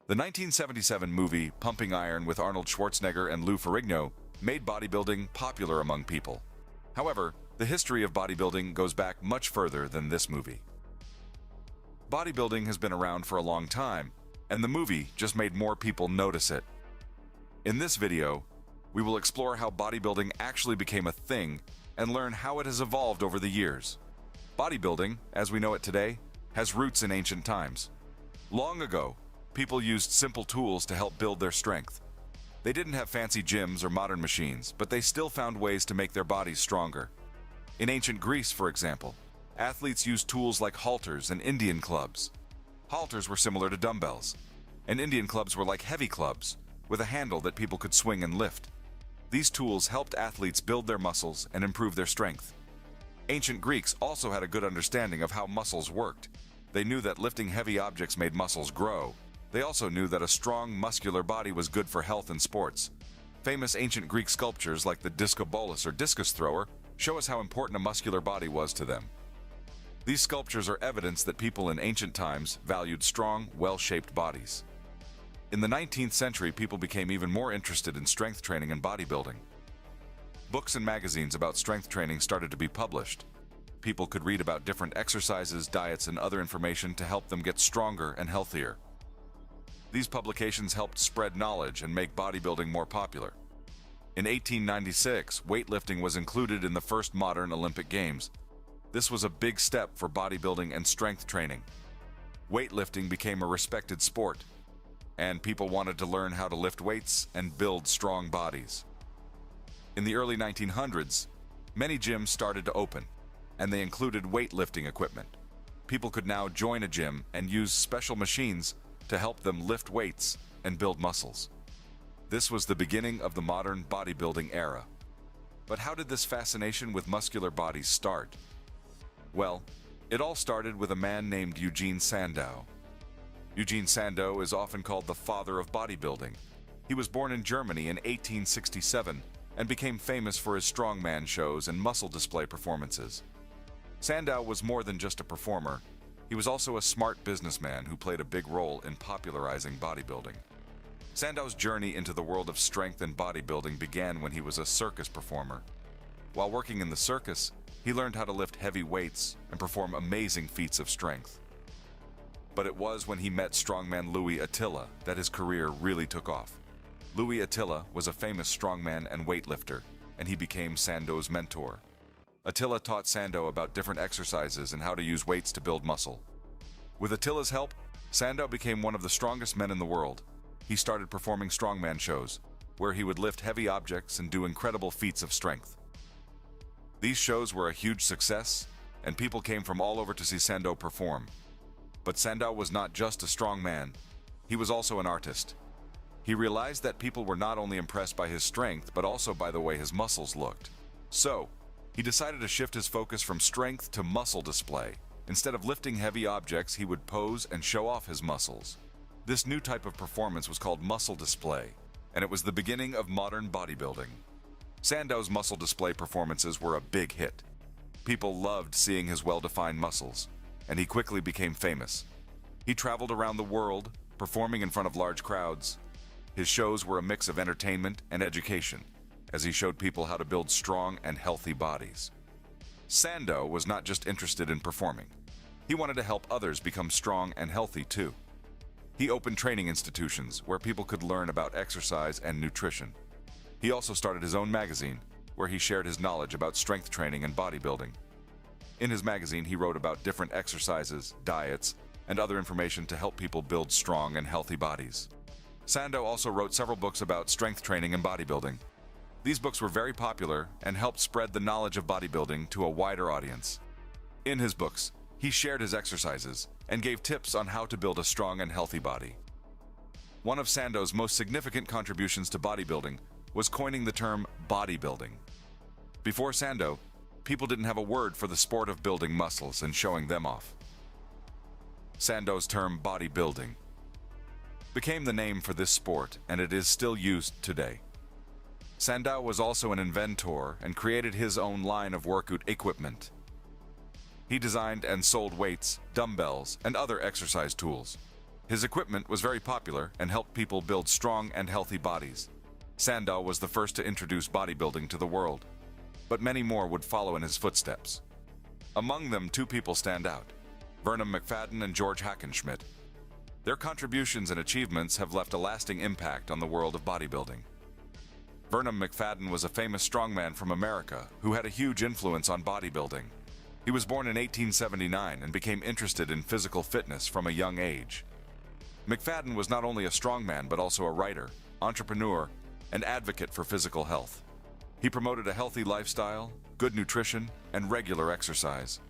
The 1977 movie Pumping Iron with Arnold Schwarzenegger and Lou Ferrigno made bodybuilding popular among people. However, the history of bodybuilding goes back much further than this movie. Bodybuilding has been around for a long time, and the movie just made more people notice it. In this video, we will explore how bodybuilding actually became a thing and learn how it has evolved over the years. Bodybuilding, as we know it today, has roots in ancient times. Long ago, people used simple tools to help build their strength. They didn't have fancy gyms or modern machines, but they still found ways to make their bodies stronger. In ancient Greece, for example, athletes used tools like halters and Indian clubs. Halters were similar to dumbbells, and Indian clubs were like heavy clubs, with a handle that people could swing and lift. These tools helped athletes build their muscles and improve their strength. Ancient Greeks also had a good understanding of how muscles worked. They knew that lifting heavy objects made muscles grow. They also knew that a strong, muscular body was good for health and sports. Famous ancient Greek sculptures like the discobolus or discus thrower show us how important a muscular body was to them. These sculptures are evidence that people in ancient times valued strong, well-shaped bodies. In the 19th century, people became even more interested in strength training and bodybuilding. Books and magazines about strength training started to be published. People could read about different exercises, diets, and other information to help them get stronger and healthier. These publications helped spread knowledge and make bodybuilding more popular. In 1896, weightlifting was included in the first modern Olympic Games. This was a big step for bodybuilding and strength training. Weightlifting became a respected sport, and people wanted to learn how to lift weights and build strong bodies. In the early 1900s, many gyms started to open, and they included weightlifting equipment. People could now join a gym and use special machines to help them lift weights and build muscles. This was the beginning of the modern bodybuilding era. But how did this fascination with muscular bodies start? Well, it all started with a man named Eugene Sandow. Eugene Sandow is often called the father of bodybuilding. He was born in Germany in 1867 and became famous for his strongman shows and muscle display performances. Sandow was more than just a performer. He was also a smart businessman who played a big role in popularizing bodybuilding. Sandow's journey into the world of strength and bodybuilding began when he was a circus performer. While working in the circus, he learned how to lift heavy weights and perform amazing feats of strength. But it was when he met strongman Louis Attila that his career really took off. Louis Attila was a famous strongman and weightlifter, and he became Sandow's mentor. Attila taught Sandow about different exercises and how to use weights to build muscle. With Attila's help, Sandow became one of the strongest men in the world. He started performing strongman shows, where he would lift heavy objects and do incredible feats of strength. These shows were a huge success, and people came from all over to see Sandow perform. But Sandow was not just a strong man, he was also an artist. He realized that people were not only impressed by his strength, but also by the way his muscles looked. So, he decided to shift his focus from strength to muscle display. Instead of lifting heavy objects, he would pose and show off his muscles. This new type of performance was called muscle display, and it was the beginning of modern bodybuilding. Sandow's muscle display performances were a big hit. People loved seeing his well-defined muscles, and he quickly became famous. He traveled around the world, performing in front of large crowds. His shows were a mix of entertainment and education, as he showed people how to build strong and healthy bodies. Sandow was not just interested in performing. He wanted to help others become strong and healthy too. He opened training institutions where people could learn about exercise and nutrition. He also started his own magazine, where he shared his knowledge about strength training and bodybuilding. In his magazine, he wrote about different exercises, diets, and other information to help people build strong and healthy bodies. Sandow also wrote several books about strength training and bodybuilding. These books were very popular and helped spread the knowledge of bodybuilding to a wider audience. In his books, he shared his exercises and gave tips on how to build a strong and healthy body. One of Sandow's most significant contributions to bodybuilding was coining the term bodybuilding. Before Sandow, people didn't have a word for the sport of building muscles and showing them off. Sandow's term bodybuilding became the name for this sport, and it is still used today. Sandow was also an inventor and created his own line of workout equipment. He designed and sold weights, dumbbells, and other exercise tools. His equipment was very popular and helped people build strong and healthy bodies. Sandow was the first to introduce bodybuilding to the world, but many more would follow in his footsteps. Among them, two people stand out: Vernon McFadden and George Hackenschmidt. Their contributions and achievements have left a lasting impact on the world of bodybuilding. Vernon McFadden was a famous strongman from America who had a huge influence on bodybuilding. He was born in 1879 and became interested in physical fitness from a young age. McFadden was not only a strongman but also a writer, entrepreneur, and advocate for physical health. He promoted a healthy lifestyle, good nutrition, and regular exercise.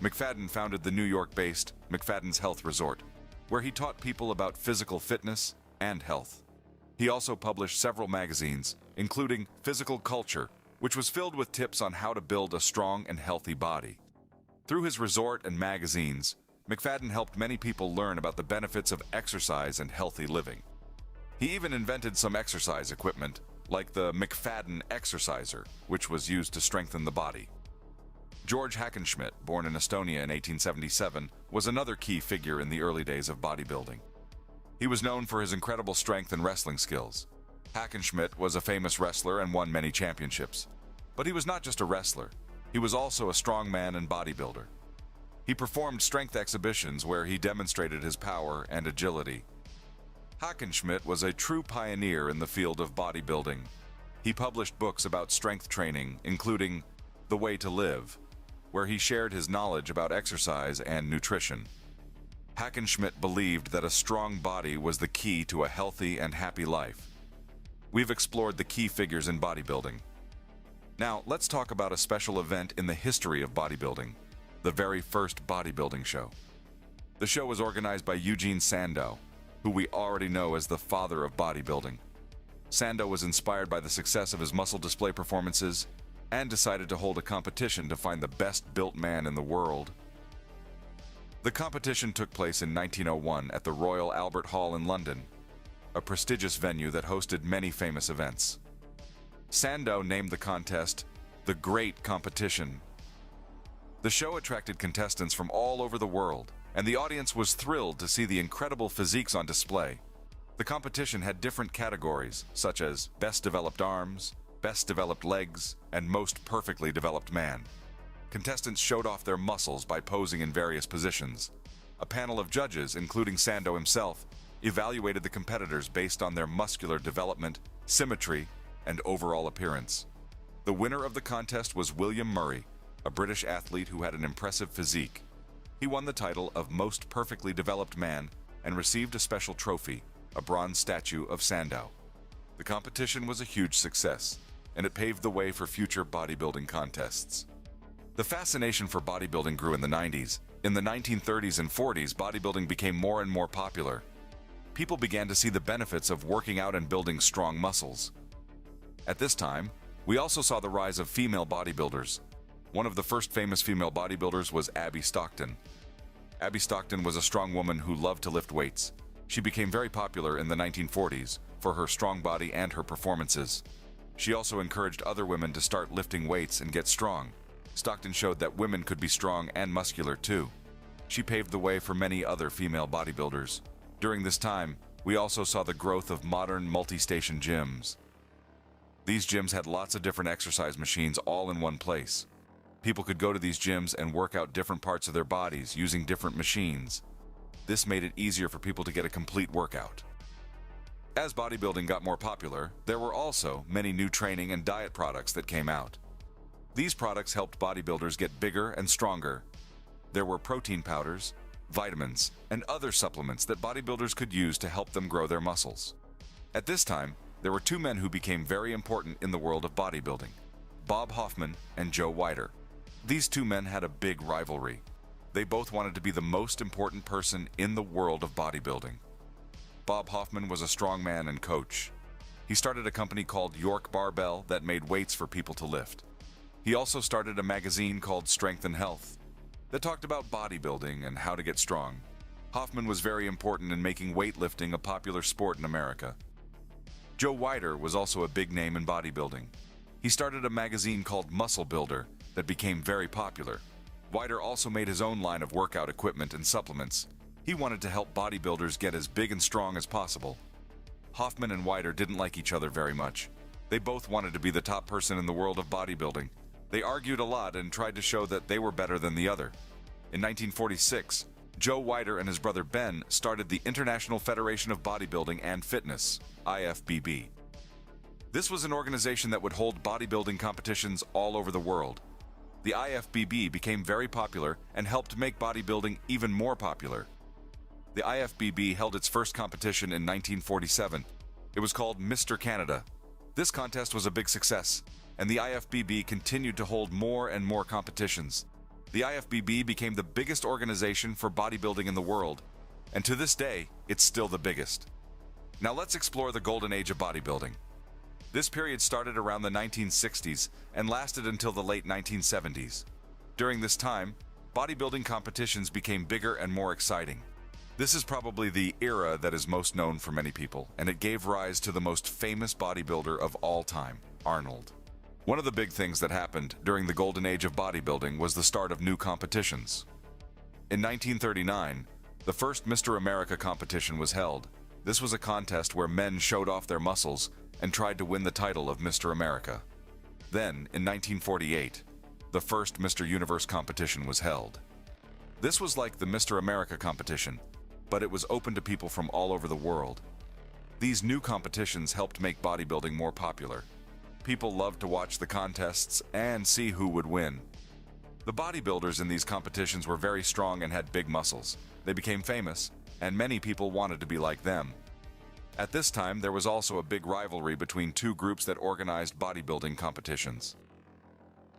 McFadden founded the New York-based McFadden's Health Resort, where he taught people about physical fitness and health. He also published several magazines, including Physical Culture, which was filled with tips on how to build a strong and healthy body. Through his resort and magazines, McFadden helped many people learn about the benefits of exercise and healthy living. He even invented some exercise equipment, like the McFadden Exerciser, which was used to strengthen the body. George Hackenschmidt, born in Estonia in 1877, was another key figure in the early days of bodybuilding. He was known for his incredible strength and wrestling skills. Hackenschmidt was a famous wrestler and won many championships. But he was not just a wrestler, he was also a strongman and bodybuilder. He performed strength exhibitions where he demonstrated his power and agility. Hackenschmidt was a true pioneer in the field of bodybuilding. He published books about strength training, including The Way to Live, where he shared his knowledge about exercise and nutrition. Hackenschmidt believed that a strong body was the key to a healthy and happy life. We've explored the key figures in bodybuilding. Now, let's talk about a special event in the history of bodybuilding, the very first bodybuilding show. The show was organized by Eugene Sandow, who we already know as the father of bodybuilding. Sandow was inspired by the success of his muscle display performances and decided to hold a competition to find the best-built man in the world. The competition took place in 1901 at the Royal Albert Hall in London, a prestigious venue that hosted many famous events. Sandow named the contest the Great Competition. The show attracted contestants from all over the world, and the audience was thrilled to see the incredible physiques on display. The competition had different categories, such as Best Developed Arms, Best Developed Legs, and Most Perfectly Developed Man. Contestants showed off their muscles by posing in various positions. A panel of judges, including Sandow himself, evaluated the competitors based on their muscular development, symmetry, and overall appearance. The winner of the contest was William Murray, a British athlete who had an impressive physique. He won the title of Most Perfectly Developed Man and received a special trophy, a bronze statue of Sandow. The competition was a huge success, and it paved the way for future bodybuilding contests. The fascination for bodybuilding grew in the 90s. In the 1930s and 40s, bodybuilding became more and more popular. People began to see the benefits of working out and building strong muscles. At this time, we also saw the rise of female bodybuilders. One of the first famous female bodybuilders was Abby Stockton. Abby Stockton was a strong woman who loved to lift weights. She became very popular in the 1940s for her strong body and her performances. She also encouraged other women to start lifting weights and get strong. Stockton showed that women could be strong and muscular too. She paved the way for many other female bodybuilders. During this time, we also saw the growth of modern multi-station gyms. These gyms had lots of different exercise machines all in one place. People could go to these gyms and work out different parts of their bodies using different machines. This made it easier for people to get a complete workout. As bodybuilding got more popular, there were also many new training and diet products that came out. These products helped bodybuilders get bigger and stronger. There were protein powders, vitamins, and other supplements that bodybuilders could use to help them grow their muscles. At this time, there were two men who became very important in the world of bodybuilding: Bob Hoffman and Joe Weider. These two men had a big rivalry. They both wanted to be the most important person in the world of bodybuilding. Bob Hoffman was a strong man and coach. He started a company called York Barbell that made weights for people to lift. He also started a magazine called Strength and Health that talked about bodybuilding and how to get strong. Hoffman was very important in making weightlifting a popular sport in America. Joe Weider was also a big name in bodybuilding. He started a magazine called Muscle Builder that became very popular. Weider also made his own line of workout equipment and supplements. He wanted to help bodybuilders get as big and strong as possible. Hoffman and Weider didn't like each other very much. They both wanted to be the top person in the world of bodybuilding. They argued a lot and tried to show that they were better than the other. In 1946, Joe Weider and his brother Ben started the International Federation of Bodybuilding and Fitness, IFBB. This was an organization that would hold bodybuilding competitions all over the world. The IFBB became very popular and helped make bodybuilding even more popular. The IFBB held its first competition in 1947. It was called Mr. Canada. This contest was a big success, and the IFBB continued to hold more and more competitions. The IFBB became the biggest organization for bodybuilding in the world, and to this day, it's still the biggest. Now let's explore the golden age of bodybuilding. This period started around the 1960s and lasted until the late 1970s. During this time, bodybuilding competitions became bigger and more exciting. This is probably the era that is most known for many people, and it gave rise to the most famous bodybuilder of all time, Arnold. One of the big things that happened during the golden age of bodybuilding was the start of new competitions. In 1939, the first Mr. America competition was held. This was a contest where men showed off their muscles and tried to win the title of Mr. America. Then, in 1948, the first Mr. Universe competition was held. This was like the Mr. America competition, but it was open to people from all over the world. These new competitions helped make bodybuilding more popular. People loved to watch the contests and see who would win. The bodybuilders in these competitions were very strong and had big muscles. They became famous, and many people wanted to be like them. At this time, there was also a big rivalry between two groups that organized bodybuilding competitions.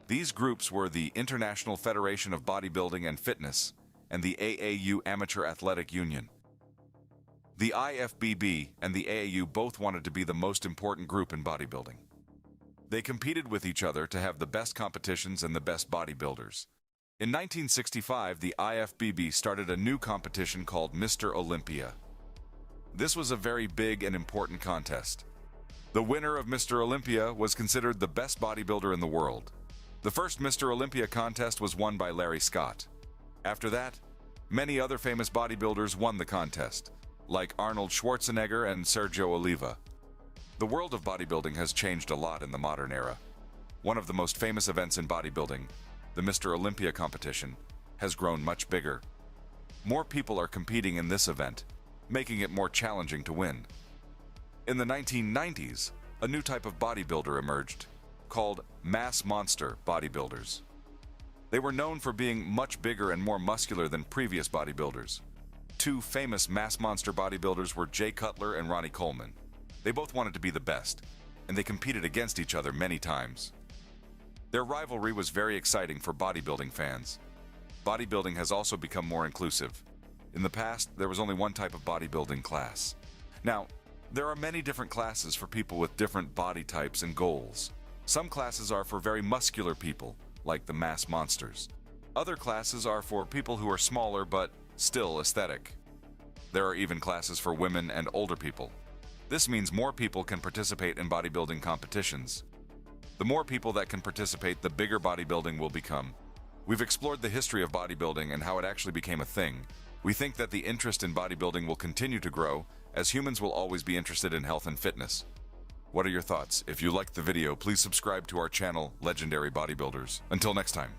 These groups were the International Federation of Bodybuilding and Fitness and the AAU Amateur Athletic Union. The IFBB and the AAU both wanted to be the most important group in bodybuilding. They competed with each other to have the best competitions and the best bodybuilders. In 1965, the IFBB started a new competition called Mr. Olympia. This was a very big and important contest. The winner of Mr. Olympia was considered the best bodybuilder in the world. The first Mr. Olympia contest was won by Larry Scott. After that, many other famous bodybuilders won the contest, like Arnold Schwarzenegger and Sergio Oliva. The world of bodybuilding has changed a lot in the modern era. One of the most famous events in bodybuilding, the Mr. Olympia competition, has grown much bigger. More people are competing in this event, making it more challenging to win. In the 1990s, a new type of bodybuilder emerged, called mass monster bodybuilders. They were known for being much bigger and more muscular than previous bodybuilders. Two famous mass monster bodybuilders were Jay Cutler and Ronnie Coleman. They both wanted to be the best, and they competed against each other many times. Their rivalry was very exciting for bodybuilding fans. Bodybuilding has also become more inclusive. In the past, there was only one type of bodybuilding class. Now, there are many different classes for people with different body types and goals. Some classes are for very muscular people, like the mass monsters. Other classes are for people who are smaller but still aesthetic. There are even classes for women and older people. This means more people can participate in bodybuilding competitions. The more people that can participate, the bigger bodybuilding will become. We've explored the history of bodybuilding and how it actually became a thing. We think that the interest in bodybuilding will continue to grow, as humans will always be interested in health and fitness. What are your thoughts? If you liked the video, please subscribe to our channel, Legendary Bodybuilders. Until next time.